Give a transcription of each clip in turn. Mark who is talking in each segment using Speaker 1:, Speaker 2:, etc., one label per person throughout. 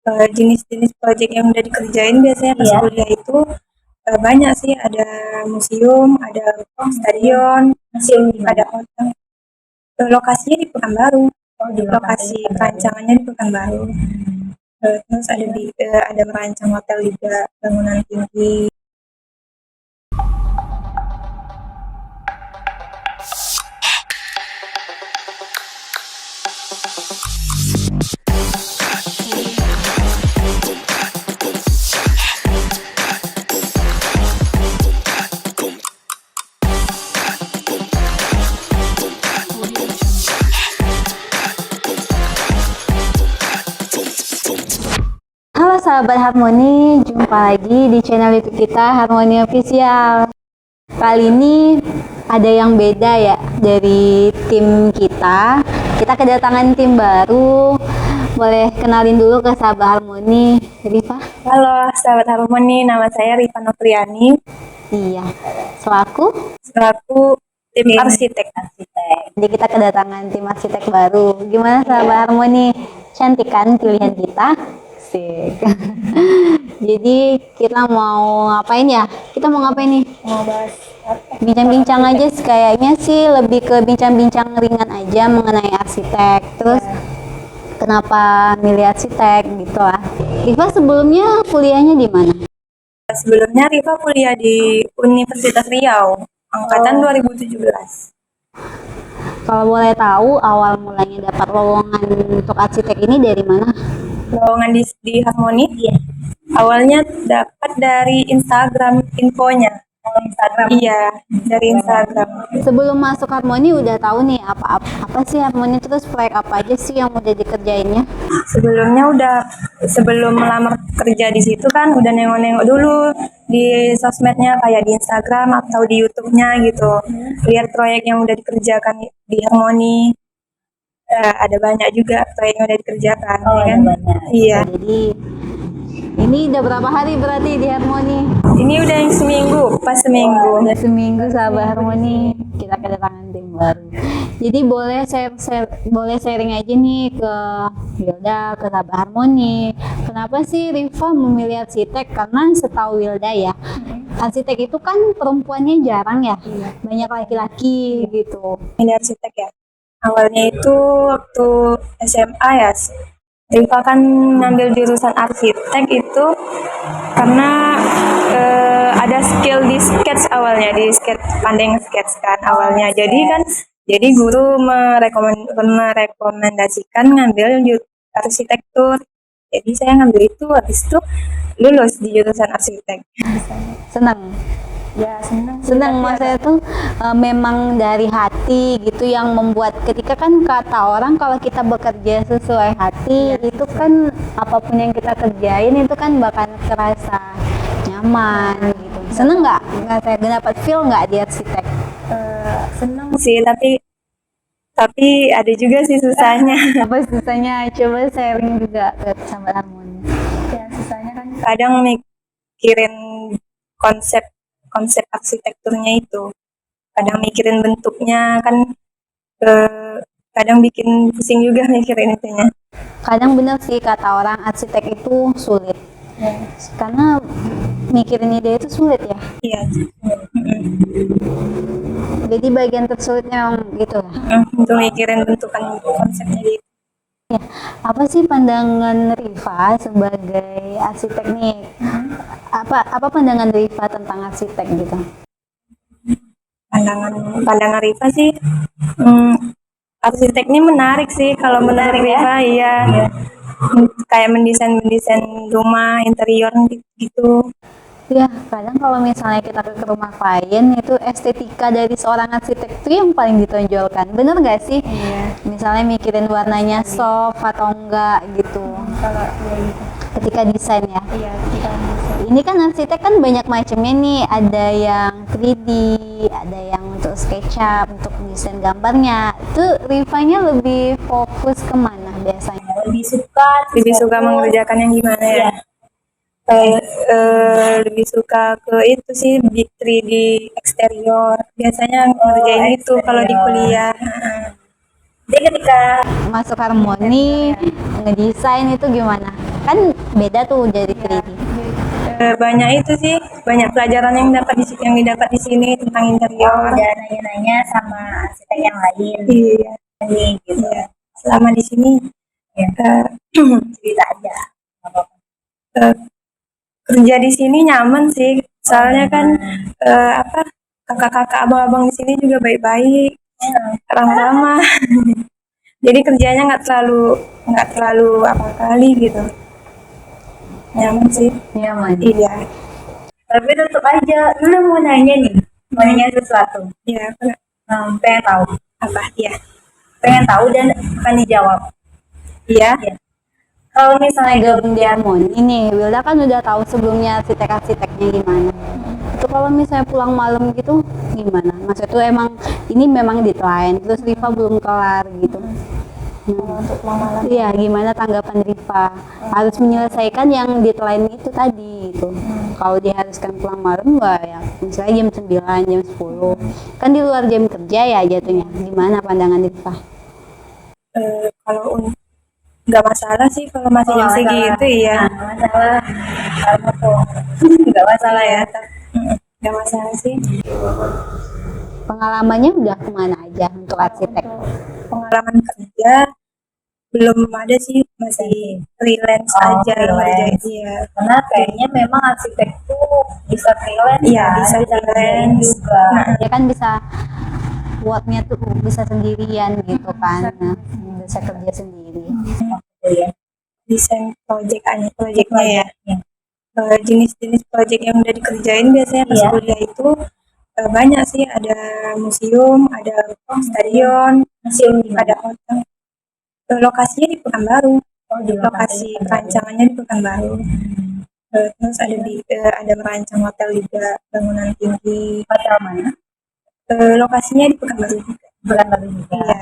Speaker 1: Jenis-jenis proyek yang udah dikerjain biasanya pas kuliah itu banyak sih, ada museum, ada stadion, ada hotel. Lokasinya di Pekanbaru. Lokasi perancangannya di Pekanbaru. Terus ada merancang hotel juga, bangunan tinggi.
Speaker 2: Halo sahabat Harmoni, jumpa lagi di channel YouTube kita Harmoni Official. Kali ini ada yang beda ya dari tim kita. Kita kedatangan tim baru. Boleh kenalin dulu ke sahabat Harmoni, Rifa?
Speaker 1: Halo sahabat Harmoni, nama saya Rifa Novriani.
Speaker 2: Iya, selaku
Speaker 1: Tim arsitek.
Speaker 2: Jadi kita kedatangan tim arsitek baru. Gimana sahabat Harmoni? Cantik kan pilihan kita? Asik. Jadi kita mau ngapain ya? Kita mau ngapain nih?
Speaker 1: Mau bahas
Speaker 2: Bincang-bincang aja kayaknya sih, lebih ke bincang-bincang ringan aja mengenai arsitek. Terus kenapa milih arsitek gitu lah. Rifa sebelumnya kuliahnya di mana?
Speaker 1: Sebelumnya Rifa kuliah di Universitas Riau, angkatan 2017.
Speaker 2: Kalau boleh tahu awal mulanya dapat lowongan untuk arsitek ini dari mana?
Speaker 1: Lowongan di Harmoni? Iya. Awalnya dapat dari Instagram infonya. Iya, dari Instagram.
Speaker 2: Sebelum masuk Harmoni udah tahu nih apa sih Harmoni, terus proyek apa aja sih yang udah dikerjainnya?
Speaker 1: Sebelum melamar kerja di situ kan udah nengok-nengok dulu di sosmednya, kayak di Instagram atau di YouTube-nya gitu. Lihat proyek yang udah dikerjakan di Harmoni. Ada banyak juga proyek yang udah dikerjakan, ya kan? Iya.
Speaker 2: Jadi ini udah berapa hari berarti di Harmoni?
Speaker 1: Ini udah yang seminggu, pas seminggu.
Speaker 2: Udah seminggu sahabat Harmoni, kita kedatangan tim baru. Jadi boleh sharing aja nih ke Wilda, ke sahabat Harmoni. Kenapa sih Rifa memilih arsitek? Karena setahu Wilda ya, arsitek itu kan perempuannya jarang ya, banyak laki-laki gitu.
Speaker 1: Ini arsitek ya. Awalnya itu waktu SMA ya, Rifa kan ngambil jurusan arsitek itu karena ada skill di sketch awalnya, di sketch, pandai sketch kan awalnya. Jadi guru merekomendasikan ngambil arsitektur. Jadi saya ngambil itu, habis itu lulus di jurusan arsitek.
Speaker 2: Senang.
Speaker 1: Ya senang.
Speaker 2: Maksudnya tuh memang dari hati gitu yang membuat, ketika kan kata orang kalau kita bekerja sesuai hati itu kan apapun yang kita kerjain itu kan bakal kerasa nyaman gitu. Seneng nggak saya dapat feel nggak di arsitek?
Speaker 1: Senang sih, tapi ada juga sih susahnya.
Speaker 2: Apa susahnya? Coba sharing juga ke sahabat Harmoni.
Speaker 1: Ya susahnya kan kadang mikirin konsep arsitekturnya itu, kadang mikirin bentuknya kan, kadang bikin pusing juga mikirin itunya.
Speaker 2: Kadang bener sih kata orang arsitek itu sulit karena mikirin ide itu sulit ya.
Speaker 1: Iya.
Speaker 2: Jadi bagian tersulitnya gitu lah.
Speaker 1: Untuk mikirin bentukan konsepnya gitu.
Speaker 2: Ya, apa sih pandangan Rifa sebagai arsitek nih? Apa pandangan Rifa tentang arsitek gitu?
Speaker 1: Pandangan Rifa sih, arsitek ini menarik sih kalau menurut Rifa. Iya. Kayak mendesain rumah interior gitu.
Speaker 2: Ya, kadang kalau misalnya kita ke rumah klien itu estetika dari seorang arsitek itu yang paling ditonjolkan. Bener nggak sih?
Speaker 1: Iya.
Speaker 2: Misalnya mikirin warnanya soft atau enggak gitu.
Speaker 1: Kalau ya gitu.
Speaker 2: Ketika desain ya.
Speaker 1: Iya, kita desain.
Speaker 2: Ini kan arsitek kan banyak macamnya nih. Ada yang 3D, ada yang untuk SketchUp, untuk desain gambarnya. Itu Rifanya lebih fokus kemana biasanya?
Speaker 1: Lebih suka mengerjakan yang gimana ya? Lebih suka ke itu sih, 3D eksterior. Biasanya ngerjain itu kalau di kuliah.
Speaker 2: Jadi ketika masuk Harmoni, ngedesain itu gimana? kan beda tuh jadi 3D.
Speaker 1: Banyak itu sih, banyak pelajaran yang didapat di sini tentang interior.
Speaker 3: Udah nanya-nanya sama arsitek yang lain
Speaker 1: Iya,
Speaker 3: nih gitu.
Speaker 1: iya. Selama di sini
Speaker 3: Ya. Cerita aja.
Speaker 1: eh, kerja di sini nyaman sih, soalnya kan kakak-kakak abang-abang di sini juga baik-baik, ramah-ramah. Jadi kerjanya nggak terlalu apa kali gitu. Nyaman sih.
Speaker 2: Nyaman.
Speaker 1: Iya.
Speaker 3: Tapi tetap aja, Nuna mau nanya nih, mau nanya sesuatu.
Speaker 1: Iya,
Speaker 3: Pengen tahu,
Speaker 1: apa? Iya.
Speaker 3: pengen tahu dan akan dijawab.
Speaker 1: Iya.
Speaker 3: Kalau misalnya
Speaker 2: Gabung di Harmoni nih, Wilda kan udah tahu sebelumnya arsiteknya gimana. Itu kalau misalnya pulang malam gitu gimana? Maksudnya tuh ini memang deadline, terus Riva belum kelar gitu.
Speaker 1: Untuk pulang malam.
Speaker 2: Iya, gimana tanggapan Riva? Harus menyelesaikan yang deadline itu tadi gitu. Kalau diharuskan pulang malam ya misalnya jam 9, jam 10. Kan di luar jam kerja ya jatuhnya. Gimana pandangan Riva?
Speaker 1: Kalau nggak masalah sih kalau masih jam segitu, iya.
Speaker 3: nggak masalah, kalau tuh nggak masalah ya.
Speaker 1: Nggak masalah sih.
Speaker 2: Pengalamannya udah kemana aja untuk arsitek?
Speaker 1: Pengalaman kerja belum ada sih, masih freelance aja ngerjain. Iya.
Speaker 3: Karena kayaknya memang arsitek tuh bisa freelance.
Speaker 1: Iya,
Speaker 3: kan?
Speaker 1: bisa
Speaker 3: kerjain
Speaker 1: freelance
Speaker 3: juga.
Speaker 2: Dia kan bisa buatnya tuh bisa sendirian gitu kan. Nah, bisa kerja sendiri.
Speaker 3: Iya.
Speaker 1: Desain projectnya ya. Jenis-jenis project yang udah dikerjain biasanya pas
Speaker 3: Iya.
Speaker 1: kuliah itu banyak sih, ada museum, ada stadion,
Speaker 3: Museum di
Speaker 1: ada
Speaker 3: mana?
Speaker 1: hotel. Lokasinya di Pekanbaru.
Speaker 3: Di
Speaker 1: Lokasi perancangannya di Pekanbaru. Terus ada merancang hotel juga, bangunan tinggi.
Speaker 3: Hotel mana?
Speaker 1: Lokasinya di Pekanbaru juga.
Speaker 3: Pekanbaru juga.
Speaker 1: Iya.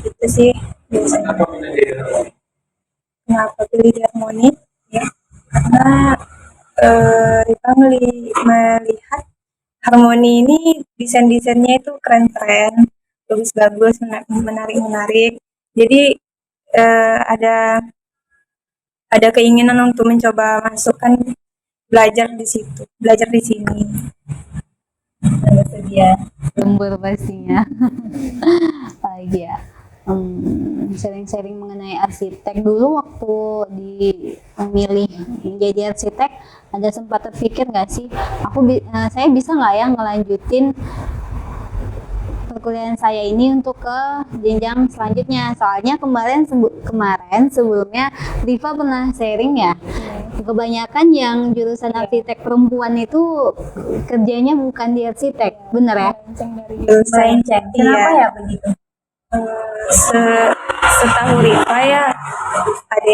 Speaker 1: Itu sih biasanya. Kenapa pilih di Harmoni? Ya, karena Rifa melihat Harmoni ini desain-desainnya itu keren-keren, bagus-bagus, menarik-menarik. Jadi ada keinginan untuk mencoba masukkan belajar di sini.
Speaker 3: Bersedia.
Speaker 2: Lembur pastinya. Lagi ya. Sharing-sharing mengenai arsitek dulu waktu memilih menjadi arsitek ada sempat terpikir nggak sih saya bisa nggak ya ngelanjutin perkuliahan saya ini untuk ke jenjang selanjutnya, soalnya kemarin sebelumnya Riva pernah sharing ya, kebanyakan yang jurusan arsitek perempuan itu kerjanya bukan di arsitek, bener ya?
Speaker 3: Melenceng. Kenapa ya begitu?
Speaker 1: Setahu Rifa ya ada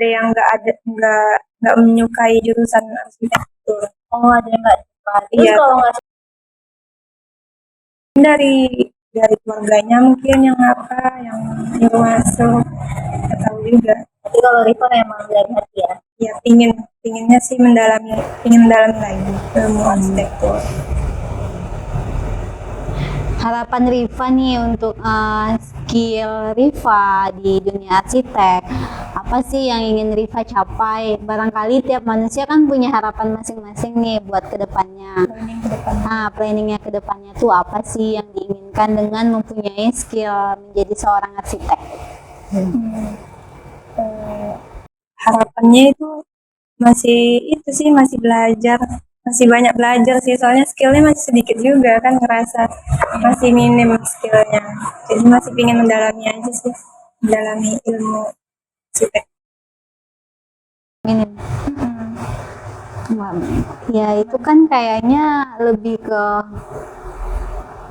Speaker 1: yang nggak menyukai jurusan arsitektur.
Speaker 3: Oh, ada yang nggak suka. Terus
Speaker 1: Iya.
Speaker 3: kalau nggak
Speaker 1: dari keluarganya mungkin yang nyuruh masuk, nggak tahu juga.
Speaker 3: tapi kalau Riva memang dari hati ya.
Speaker 1: Ya pinginnya sih ingin mendalami lagi ilmu arsitektur.
Speaker 2: Harapan Riva nih untuk skill Riva di dunia arsitek, apa sih yang ingin Riva capai? Barangkali tiap manusia kan punya harapan masing-masing nih buat kedepannya. Planningnya kedepannya tuh apa sih yang diinginkan dengan mempunyai skill menjadi seorang arsitek?
Speaker 1: Harapannya itu masih belajar, masih banyak belajar sih, soalnya skillnya masih sedikit juga kan, ngerasa masih minim skillnya, jadi masih ingin mendalami aja sih, mendalami ilmu arsitek.
Speaker 2: Minim. Ya itu kan kayaknya lebih ke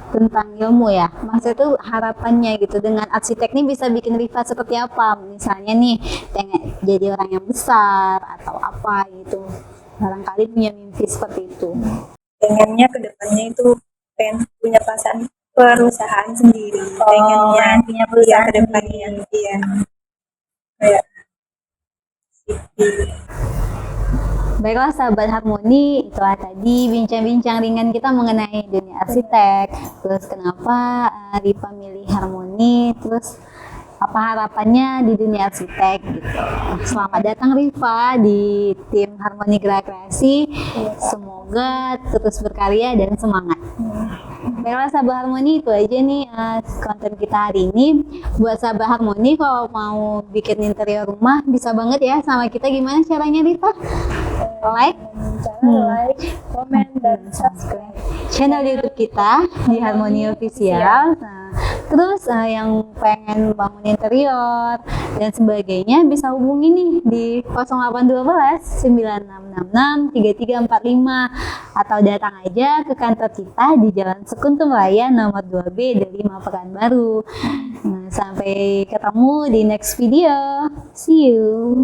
Speaker 2: tentang ilmu ya, maksudnya tuh harapannya gitu dengan arsitek ini bisa bikin Riva seperti apa, misalnya nih pengen jadi orang yang besar atau apa gitu, barangkali punya mimpi seperti itu.
Speaker 1: Pengennya kedepannya itu pengen punya perusahaan sendiri, pengennya
Speaker 3: punya perusahaan
Speaker 1: kedepannya, iya kayak
Speaker 2: Baiklah sahabat Harmoni, itulah tadi bincang-bincang ringan kita mengenai dunia arsitek. Terus kenapa Riva milih Harmoni, terus apa harapannya di dunia arsitek gitu. Selamat datang Rifa di tim Harmoni Gerak Kreasi. Semoga terus berkarya dan semangat. Baiklah sahabat Harmoni, itu aja nih konten kita hari ini. Buat sahabat Harmoni kalau mau bikin interior rumah bisa banget ya sama kita. Gimana caranya Rifa? Like,
Speaker 1: komen, dan subscribe
Speaker 2: channel YouTube kita di Harmoni Official. Nah, terus yang pengen bangun interior dan sebagainya bisa hubungi nih di 0812 9666 3345 atau datang aja ke kantor kita di Jalan Sekuntum Raya nomor 2B dari 5 Pekanbaru. Nah, sampai ketemu di next video. See you.